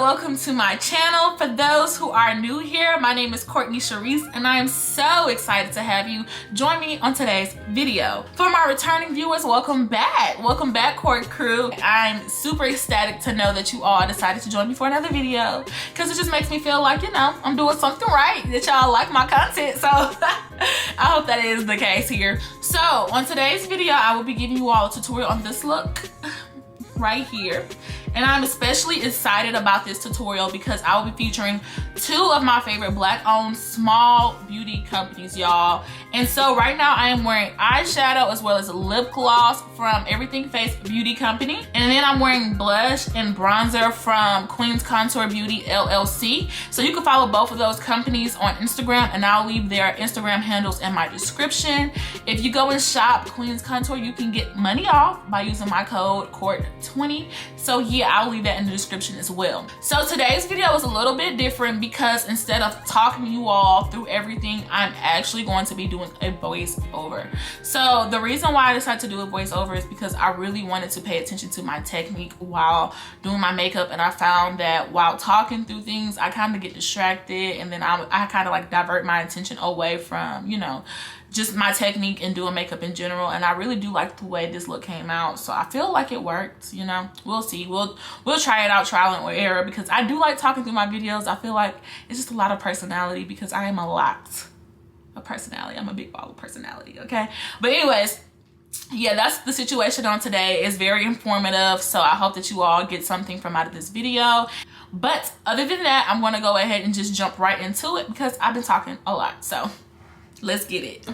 welcome to my channel. For those who are new here, my name is CourtCharesse and I am so excited to have you join me on today's video. For my returning viewers, welcome back. Welcome back, Court crew. I'm super ecstatic to know that you all decided to join me for another video because it just makes me feel like, you know, I'm doing something right, that y'all like my content. So I hope that is the case here. So on today's video, I will be giving you all a tutorial on this look right here. And I'm especially excited about this tutorial because I will be featuring two of my favorite black owned small beauty companies, y'all. And so right now I am wearing eyeshadow as well as lip gloss from Everything Face Beauty Company. And then I'm wearing blush and bronzer from Kweens Kontour Beauty LLC. So you can follow both of those companies on Instagram and I'll leave their Instagram handles in my description. If you go and shop Kweens Kontour, you can get money off by using my code COURT20. So yeah, I'll leave that in the description as well. So today's video is a little bit different because instead of talking to you all through everything, I'm actually going to be doing a voiceover. So the reason why I decided to do a voiceover is because I really wanted to pay attention to my technique while doing my makeup, and I found that while talking through things, I kind of get distracted, and then I kind of like divert my attention away from, you know, just my technique and doing makeup in general. And I really do like the way this look came out, so I feel like it worked. You know, we'll see. We'll try it out, trial and error, because I do like talking through my videos. I feel like it's just a lot of personality because I am a lot of personality. I'm a big ball of personality, okay? But anyways, yeah, that's the situation on today. It's very informative, so I hope that you all get something from out of this video. But other than that, I'm gonna go ahead and just jump right into it because I've been talking a lot, so let's get it.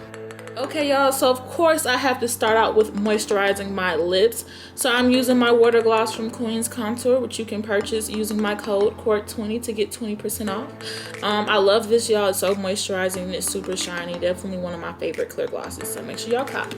Okay, y'all, so of course I have to start out with moisturizing my lips. So I'm using my water gloss from Kweens Kontour, which you can purchase using my code COURT20 to get 20% off. I love this, y'all. It's so moisturizing and it's super shiny. Definitely one of my favorite clear glosses, so make sure y'all cop.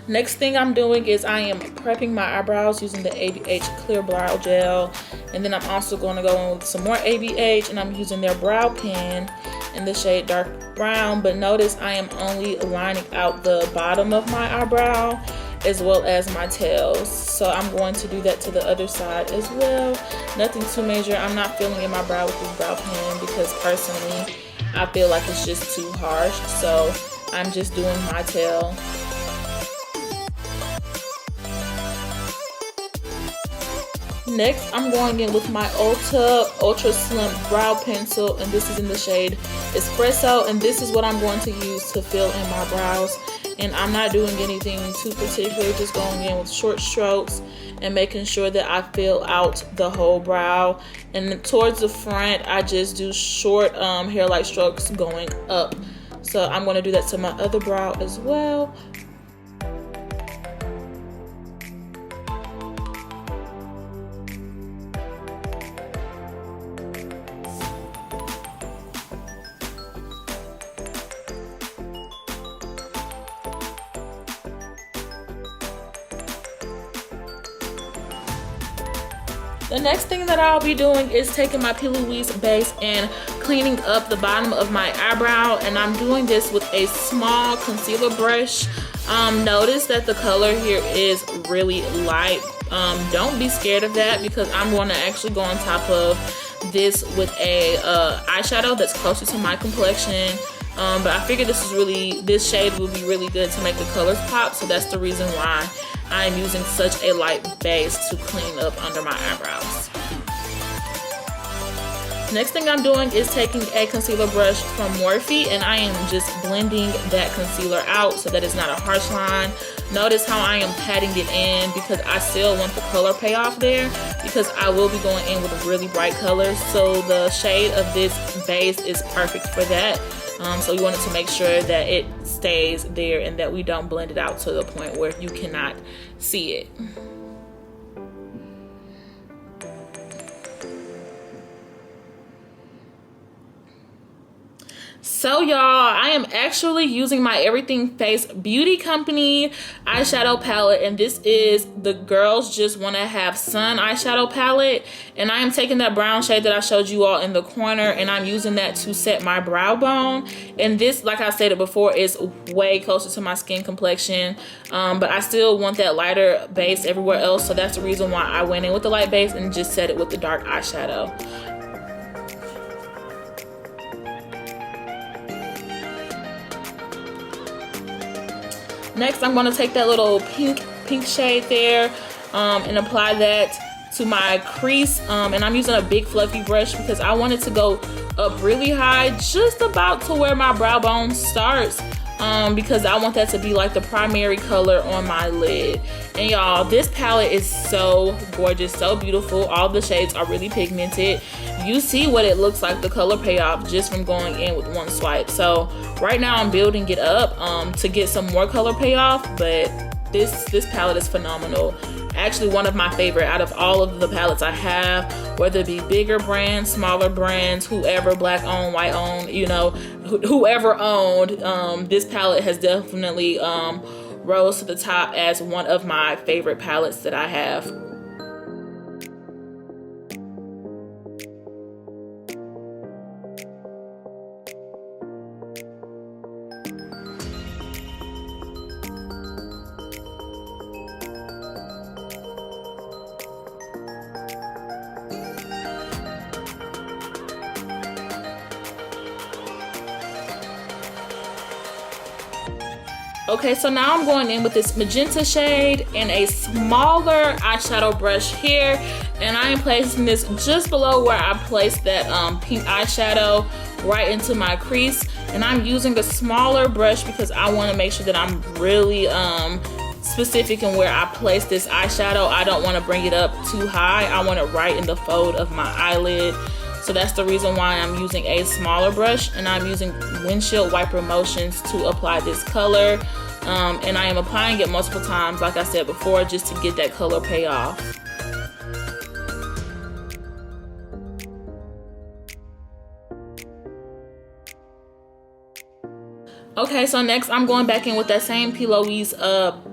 Next thing I'm doing is I am prepping my eyebrows using the ABH Clear Brow Gel. And then I'm also going to go in with some more ABH, and I'm using their brow pen in the shade Dark Brown. But notice I am only lining out the bottom of my eyebrow as well as my tails. So I'm going to do that to the other side as well. Nothing too major. I'm not filling in my brow with this brow pen because personally I feel like it's just too harsh. So I'm just doing my tail. Next, I'm going in with my Ultra Slim Brow Pencil, and this is in the shade Espresso, and this is what I'm going to use to fill in my brows. And I'm not doing anything too particular, just going in with short strokes and making sure that I fill out the whole brow. And towards the front, I just do short hair-like strokes going up. So I'm going to do that to my other brow as well. The next thing that I'll be doing is taking my P. Louise base and cleaning up the bottom of my eyebrow, and I'm doing this with a small concealer brush. Notice that the color here is really light. Don't be scared of that because I'm going to actually go on top of this with a eyeshadow that's closer to my complexion. But I figured this shade will be really good to make the colors pop, so that's the reason why I'm using such a light base to clean up under my eyebrows. Next thing I'm doing is taking a concealer brush from Morphe, and I am just blending that concealer out so that it's not a harsh line. Notice how I am patting it in because I still want the color payoff there, because I will be going in with really bright colors. So the shade of this base is perfect for that. So we wanted to make sure that it stays there and that we don't blend it out to the point where you cannot see it. So y'all, I am actually using my Everything Face Beauty Company eyeshadow palette, and this is the Girls Just Wanna Have Sun eyeshadow palette, and I am taking that brown shade that I showed you all in the corner, and I'm using that to set my brow bone. And this, like I stated before, is way closer to my skin complexion, but I still want that lighter base everywhere else, so that's the reason why I went in with the light base and just set it with the dark eyeshadow. Next, I'm going to take that little pink shade there and apply that to my crease. And I'm using a big fluffy brush because I want it to go up really high, just about to where my brow bone starts, because I want that to be like the primary color on my lid. And y'all, this palette is so gorgeous, so beautiful. All the shades are really pigmented. You see what it looks like, the color payoff, just from going in with one swipe. So right now I'm building it up to get some more color payoff, but this palette is phenomenal. Actually one of my favorite out of all of the palettes I have, whether it be bigger brands, smaller brands, whoever, black owned, white owned, you know, whoever owned, this palette has definitely rose to the top as one of my favorite palettes that I have. Okay, so now I'm going in with this magenta shade and a smaller eyeshadow brush here, and I am placing this just below where I placed that pink eyeshadow, right into my crease. And I'm using a smaller brush because I want to make sure that I'm really specific in where I place this eyeshadow. I don't want to bring it up too high. I want it right in the fold of my eyelid. So that's the reason why I'm using a smaller brush, and I'm using windshield wiper motions to apply this color. And I am applying it multiple times, like I said before, just to get that color payoff. Okay, so next I'm going back in with that same P. Louise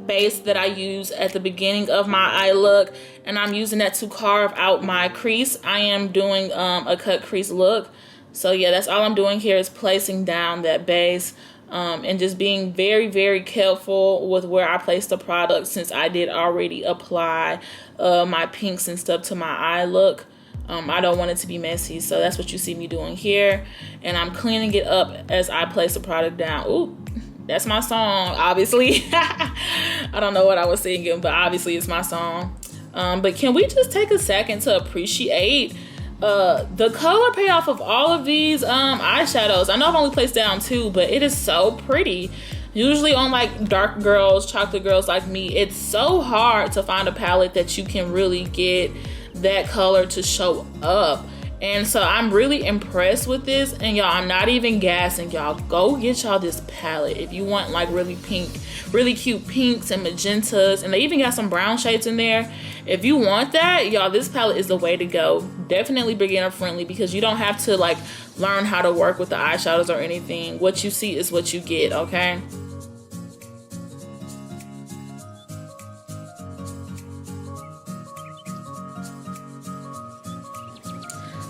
base that I used at the beginning of my eye look, and I'm using that to carve out my crease. I am doing a cut crease look. So yeah, that's all I'm doing here is placing down that base and just being very, very careful with where I place the product, since I did already apply my pinks and stuff to my eye look. I don't want it to be messy, so that's what you see me doing here. And I'm cleaning it up as I place the product down. Ooh, that's my song, obviously. I don't know what I was singing, but obviously it's my song. But can we just take a second to appreciate the color payoff of all of these eyeshadows? I know I've only placed down 2, but it is so pretty. Usually on like dark girls, chocolate girls like me, it's so hard to find a palette that you can really get that color to show up. And so I'm really impressed with this, and y'all, I'm not even gassing y'all. Go get y'all this palette if you want like really cute pinks and magentas, and they even got some brown shades in there. If you want that, y'all, this palette is the way to go. Definitely beginner friendly, because you don't have to like learn how to work with the eyeshadows or anything. What you see is what you get, okay?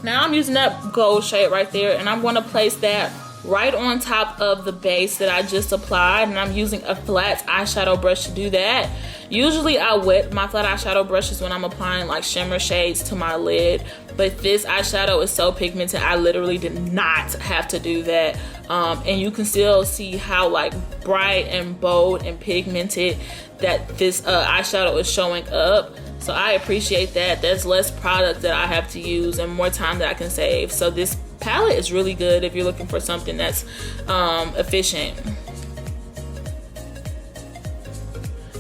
Now I'm using that gold shade right there, and I'm going to place that right on top of the base that I just applied, and I'm using a flat eyeshadow brush to do that. Usually I wet my flat eyeshadow brushes when I'm applying like shimmer shades to my lid, but this eyeshadow is so pigmented I literally did not have to do that. And you can still see how like bright and bold and pigmented that this eyeshadow is showing up. So I appreciate that. There's less product that I have to use and more time that I can save. So this palette is really good if you're looking for something that's efficient.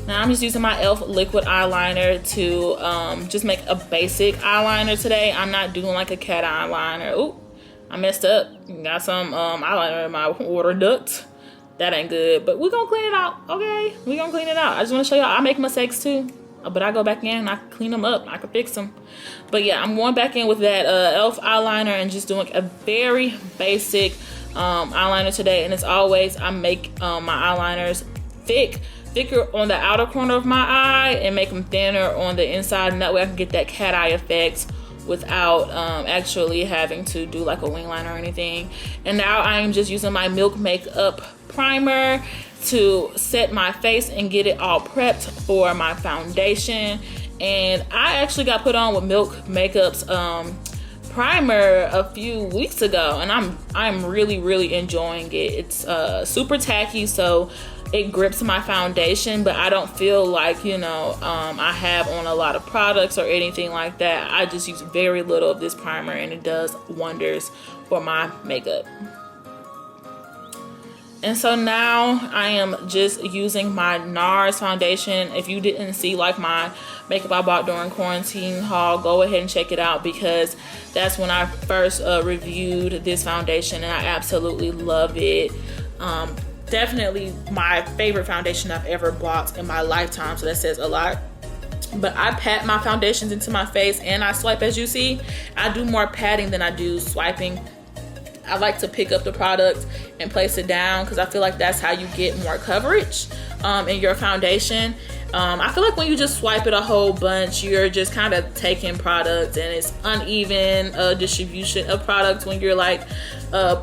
Now I'm just using my e.l.f. liquid eyeliner to just make a basic eyeliner today. I'm not doing like a cat eyeliner. Ooh, I messed up. Got some eyeliner in my water duct. That ain't good, but we're gonna clean it out, okay? We're gonna clean it out. I just wanna show y'all I make mistakes too, but I go back in and I clean them up. I can fix them. But yeah, I'm going back in with that e.l.f. eyeliner and just doing a very basic eyeliner today, and as always, I make my eyeliners thicker on the outer corner of my eye and make them thinner on the inside, and that way I can get that cat eye effect without actually having to do like a wing liner or anything. And now I am just using my Milk Makeup primer to set my face and get it all prepped for my foundation. And I actually got put on with Milk Makeup's primer a few weeks ago, and I'm really enjoying it. It's super tacky, so it grips my foundation, but I don't feel like, you know, I have on a lot of products or anything like that. I just use very little of this primer, and it does wonders for my makeup. And so now I am just using my NARS foundation. If you didn't see like my makeup I bought during quarantine haul, go ahead and check it out, because that's when I first reviewed this foundation, and I absolutely love it. Definitely my favorite foundation I've ever bought in my lifetime, so that says a lot. But I pat my foundations into my face and I swipe. As you see, I do more patting than I do swiping. I like to pick up the product and place it down, because I feel like that's how you get more coverage in your foundation. I feel like when you just swipe it a whole bunch, you're just kind of taking product, and it's uneven distribution of products when you're like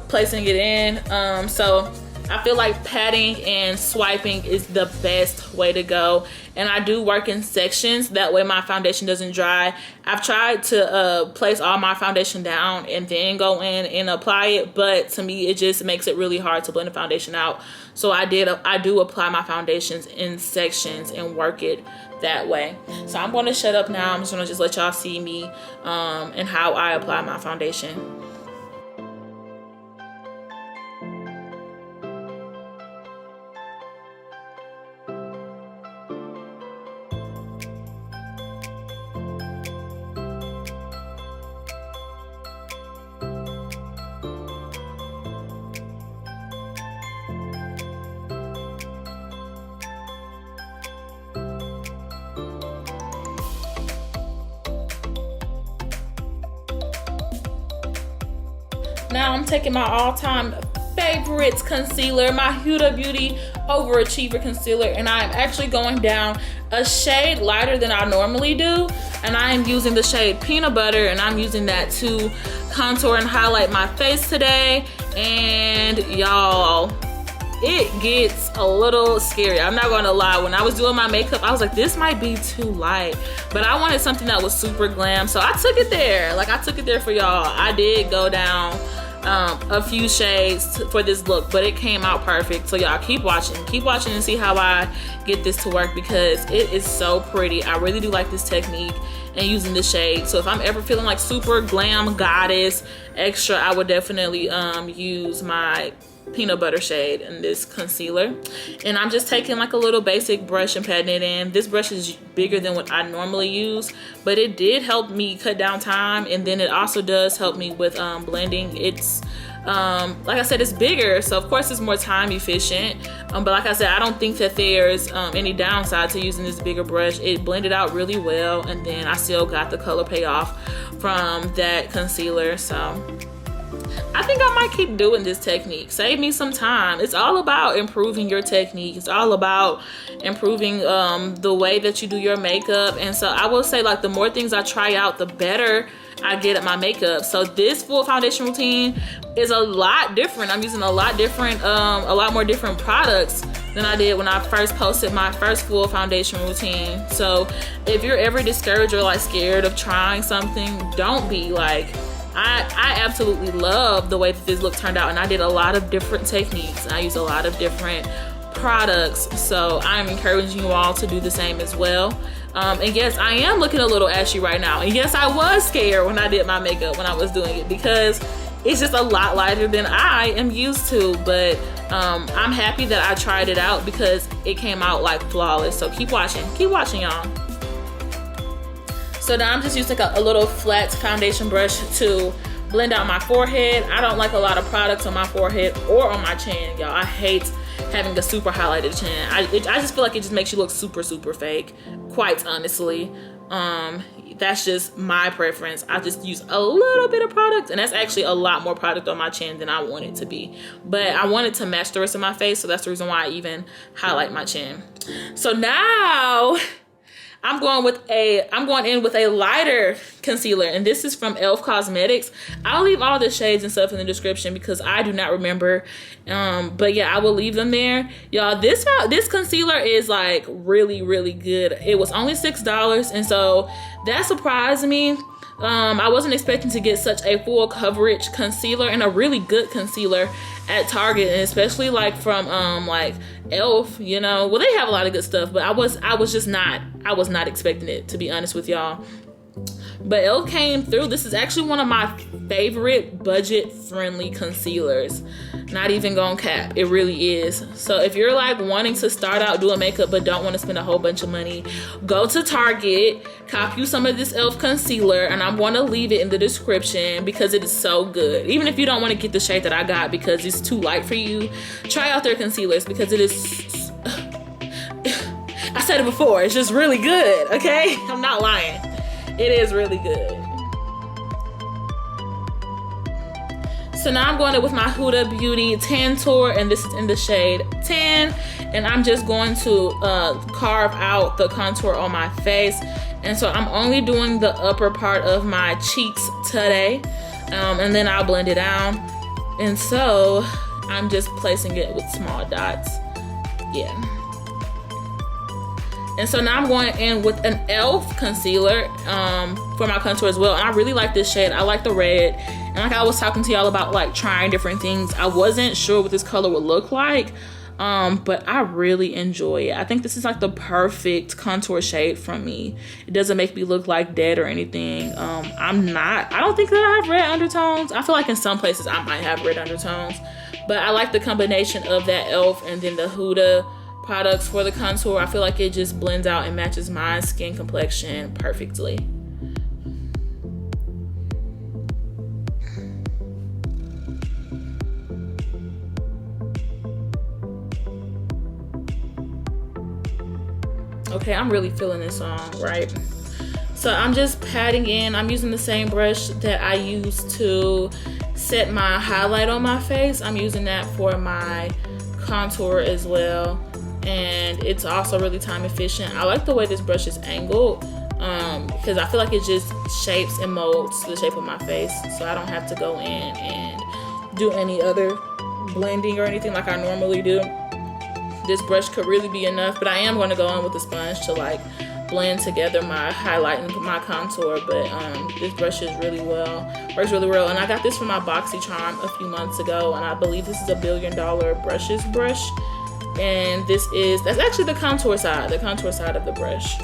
placing it in. So I feel like patting and swiping is the best way to go. And I do work in sections, that way my foundation doesn't dry. I've tried to place all my foundation down and then go in and apply it, but to me it just makes it really hard to blend the foundation out. So I do apply my foundations in sections and work it that way. So I'm going to shut up now. I'm just going to let y'all see me and how I apply my foundation. Now I'm taking my all-time favorite concealer, my Huda Beauty Overachiever Concealer, and I'm actually going down a shade lighter than I normally do. And I am using the shade Peanut Butter, and I'm using that to contour and highlight my face today. And y'all, it gets a little scary. I'm not gonna lie, when I was doing my makeup, I was like, this might be too light, but I wanted something that was super glam, so I took it there. Like, I took it there for y'all. I did go down a few shades for this look, but it came out perfect. So y'all keep watching and see how I get this to work, because it is so pretty. I really do like this technique and using the shade. So if I'm ever feeling like super glam goddess extra, I would definitely use my Peanut Butter shade in this concealer. And I'm just taking like a little basic brush and patting it in. This brush is bigger than what I normally use, but it did help me cut down time, and then it also does help me with blending. It's like I said, it's bigger, so of course it's more time efficient, but like I said, I don't think that there's any downside to using this bigger brush. It blended out really well, and then I still got the color payoff from that concealer. So I think I might keep doing this technique. Save me some time. It's all about improving your technique. It's all about improving the way that you do your makeup. And so I will say, like, the more things I try out, the better I get at my makeup. So this full foundation routine is a lot different. I'm using a lot more different products than I did when I first posted my first full foundation routine. So if you're ever discouraged or like scared of trying something, don't be. Like, I absolutely love the way that this look turned out, and I did a lot of different techniques. I used a lot of different products, so I'm encouraging you all to do the same as well. And yes, I am looking a little ashy right now, and yes, I was scared when I did my makeup when I was doing it, because it's just a lot lighter than I am used to. But I'm happy that I tried it out, because it came out like flawless. So keep watching y'all. So now I'm just using a little flat foundation brush to blend out my forehead. I don't like a lot of products on my forehead or on my chin, y'all. I hate having a super highlighted chin. I just feel like it just makes you look super fake, quite honestly. that's just my preference. I just use a little bit of product, and that's actually a lot more product on my chin than I want it to be. But I want it to match the rest of my face, so that's the reason why I even highlight my chin. So now I'm going in with a lighter concealer, and this is from e.l.f. Cosmetics. I'll leave all the shades and stuff in the description because I do not remember. But yeah, I will leave them there. Y'all, this concealer is like really, really good. It was only $6, and so that surprised me. I wasn't expecting to get such a full coverage concealer and a really good concealer at Target, and especially like from like e.l.f., you know. Well, they have a lot of good stuff, but I was not expecting it, to be honest with y'all. But e.l.f. came through. This is actually one of my favorite budget-friendly concealers. Not even gonna cap, it really is. So if you're like wanting to start out doing makeup but don't want to spend a whole bunch of money, go to Target, cop you some of this e.l.f. concealer, and I'm going to leave it in the description because it is so good. Even if you don't want to get the shade that I got because it's too light for you, try out their concealers because it is, I said it before, it's just really good, okay? I'm not lying. It is really good. So now I'm going in with my Huda Beauty Kontour, and this is in the shade 10. And I'm just going to carve out the contour on my face. And so I'm only doing the upper part of my cheeks today. And then I'll blend it out. And so I'm just placing it with small dots. Yeah. And so now I'm going in with an e.l.f. concealer for my contour as well. And I really like this shade. I like the red. And like I was talking to y'all about like trying different things, I wasn't sure what this color would look like. But I really enjoy it. I think this is like the perfect contour shade from me. It doesn't make me look like dead or anything. I don't think that I have red undertones. I feel like in some places I might have red undertones. But I like the combination of that e.l.f. and then the Huda products for the contour. I feel like it just blends out and matches my skin complexion perfectly. Okay, I'm really feeling this on, right? So I'm just patting in. I'm using the same brush that I used to set my highlight on my face. I'm using that for my contour as well. And it's also really time efficient. I like the way this brush is angled because I feel like it just shapes and molds the shape of my face, so I don't have to go in and do any other blending or anything like I normally do. This brush could really be enough, but I am going to go in with the sponge to like blend together my highlight and my contour. But this brush is works really well. And I got this from my BoxyCharm a few months ago, and I believe this is a $1 billion brushes brush. And that's actually the contour side of the brush.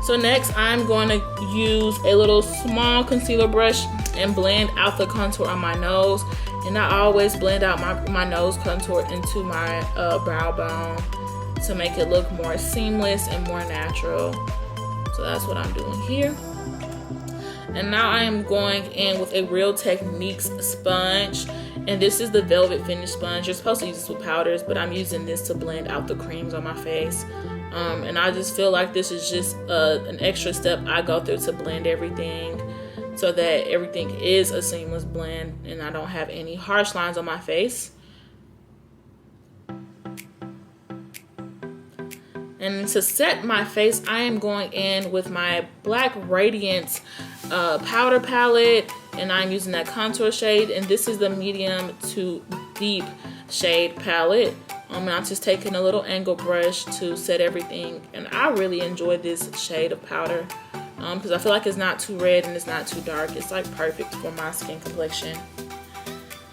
So next I'm going to use a little small concealer brush and blend out the contour on my nose. And I always blend out my nose contour into my brow bone to make it look more seamless and more natural. So that's what I'm doing here. And now I am going in with a Real Techniques sponge, and this is the Velvet Finish sponge. You're supposed to use this with powders, but I'm using this to blend out the creams on my face. And I just feel like this is just an extra step I go through to blend everything so that everything is a seamless blend and I don't have any harsh lines on my face. And to set my face, I am going in with my Black Radiance powder palette, and I'm using that contour shade, and this is the medium to deep shade palette. And I'm just taking a little angle brush to set everything, and I really enjoy this shade of powder because I feel like it's not too red and it's not too dark. It's like perfect for my skin complexion.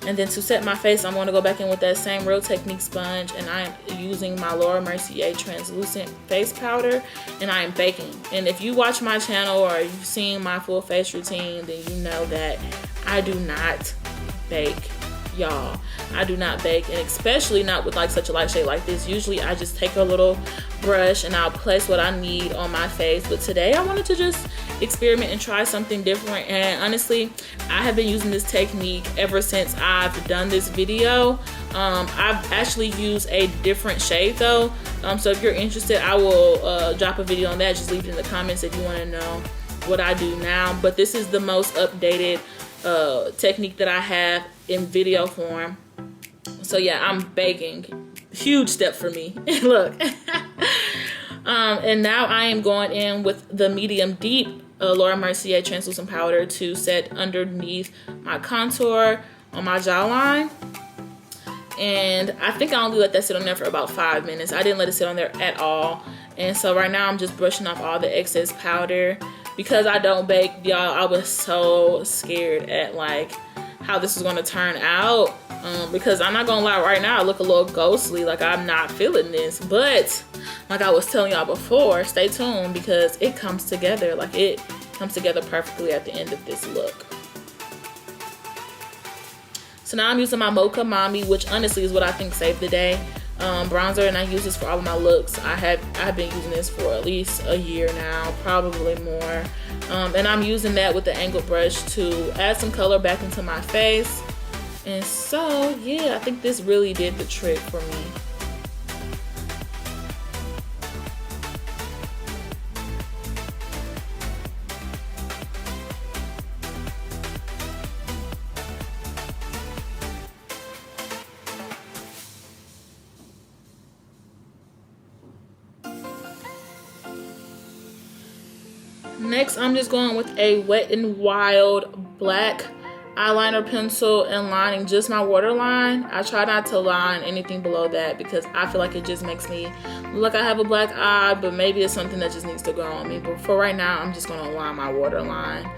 And then to set my face, I'm going to go back in with that same Real Technique sponge, and I am using my Laura Mercier translucent face powder, and I am baking. And if you watch my channel or you've seen my full face routine, then you know that I do not bake, y'all. I do not bake, and especially not with like such a light shade like this. Usually I just take a little brush and I'll place what I need on my face, but today I wanted to just experiment and try something different. And honestly, I have been using this technique ever since I've done this video. I've actually used a different shade though. So if you're interested, I will drop a video on that. Just leave it in the comments if you want to know what I do now. But this is the most updated technique that I have in video form. So yeah, I'm baking. Huge step for me. Look. And now I am going in with the medium deep Laura Mercier translucent powder to set underneath my contour on my jawline. And I think I only let that sit on there for about 5 minutes. I didn't let it sit on there at all. And so right now I'm just brushing off all the excess powder. Because I don't bake, y'all, I was so scared at like how this is going to turn out. Because I'm not gonna lie, right now I look a little ghostly, like I'm not feeling this. But like I was telling y'all before, stay tuned because it comes together. Like it comes together perfectly at the end of this look. So now I'm using my Mocha Mommy, which honestly is what I think saved the day. Bronzer, and I use this for all of my looks. I've been using this for at least a year now, probably more. And I'm using that with the angled brush to add some color back into my face. And so yeah, I think this really did the trick for me. Next, I'm just going with a Wet n Wild black eyeliner pencil and lining just my waterline. I try not to line anything below that because I feel like it just makes me look like I have a black eye, but maybe it's something that just needs to go on me. But for right now, I'm just going to line my waterline.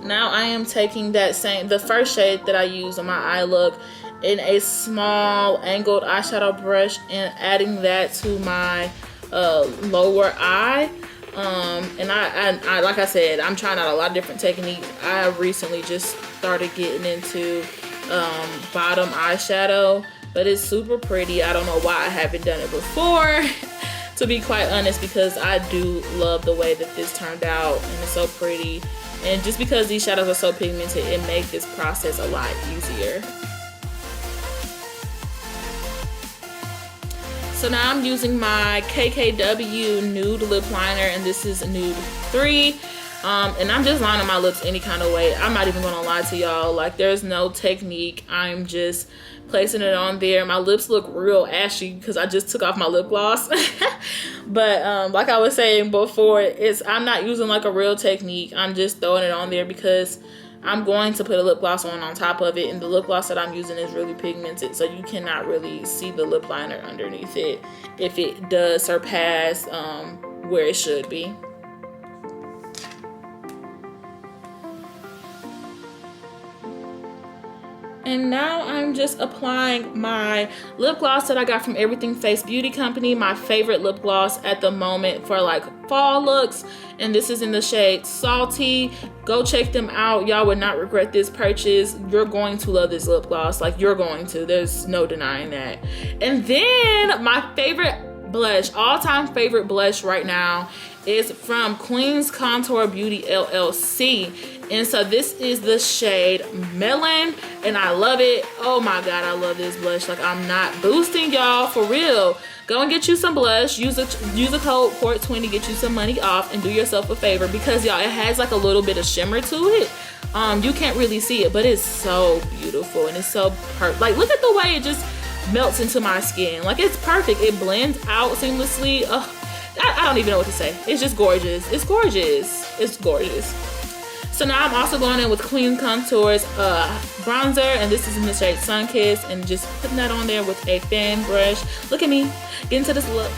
Now I am taking the first shade that I used on my eye look in a small angled eyeshadow brush and adding that to my lower eye. And I like I said, I'm trying out a lot of different techniques. I recently just started getting into bottom eyeshadow, but it's super pretty. I don't know why I haven't done it before, to be quite honest, because I do love the way that this turned out and it's so pretty. And just because these shadows are so pigmented, it makes this process a lot easier. So now I'm using my KKW nude lip liner, and this is nude 3. And I'm just lining my lips any kind of way. I'm not even gonna lie to y'all, like there's no technique. I'm just placing it on there. My lips look real ashy because I just took off my lip gloss. But like I was saying before, I'm not using like a real technique. I'm just throwing it on there because I'm going to put a lip gloss on top of it, and the lip gloss that I'm using is really pigmented, so you cannot really see the lip liner underneath it if it does surpass where it should be. And now I'm just applying my lip gloss that I got from Everything Face Beauty Company, my favorite lip gloss at the moment for like fall looks. And this is in the shade Saltee. Go check them out. Y'all would not regret this purchase. You're going to love this lip gloss. Like you're going to. There's no denying that. And then my favorite blush, all-time favorite blush right now, is from Kweens Kontour Beauty LLC. And so this is the shade Melon, and I love it. Oh my god, I love this blush. Like I'm not boosting, y'all, for real. Go and get you some blush. Use a code COURT20, get you some money off, and do yourself a favor, because y'all, it has like a little bit of shimmer to it. You can't really see it, but it's so beautiful and it's so perfect. Like look at the way it just melts into my skin. Like it's perfect. It blends out seamlessly. I don't even know what to say. It's just gorgeous. It's gorgeous. It's gorgeous. So now I'm also going in with Kweens Kontour's bronzer, and this is in the shade Sunkissed, and just putting that on there with a fan brush. Look at me, get into this look.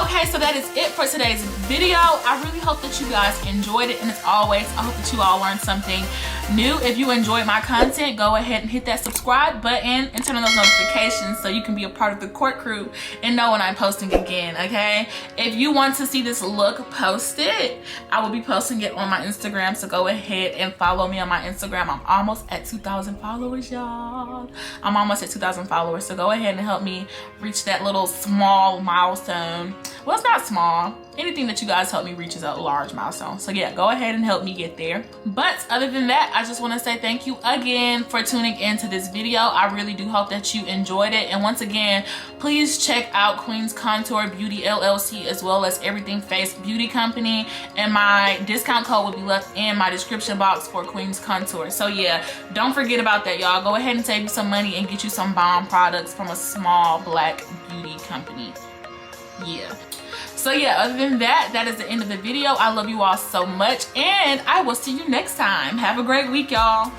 Okay, so that is it for today's video. I really hope that you guys enjoyed it, and as always, I hope that you all learned something new, if you enjoyed my content, go ahead and hit that subscribe button and turn on those notifications so you can be a part of the court crew and know when I'm posting again, okay? If you want to see this look posted, I will be posting it on my Instagram, so go ahead and follow me on my Instagram. I'm almost at 2,000 followers, y'all. I'm almost at 2,000 followers, so go ahead and help me reach that little small milestone. Well, it's not small. Anything that you guys help me reach is a large milestone. So yeah, go ahead and help me get there. But other than that, I just want to say thank you again for tuning into this video. I really do hope that you enjoyed it. And once again, please check out Kweens Kontour Beauty LLC as well as Everything Face Beauty Company. And my discount code will be left in my description box for Kweens Kontour. So yeah, don't forget about that, y'all. Go ahead and save you some money and get you some bomb products from a small black beauty company. Yeah. So yeah, other than that, that is the end of the video. I love you all so much, and I will see you next time. Have a great week, y'all.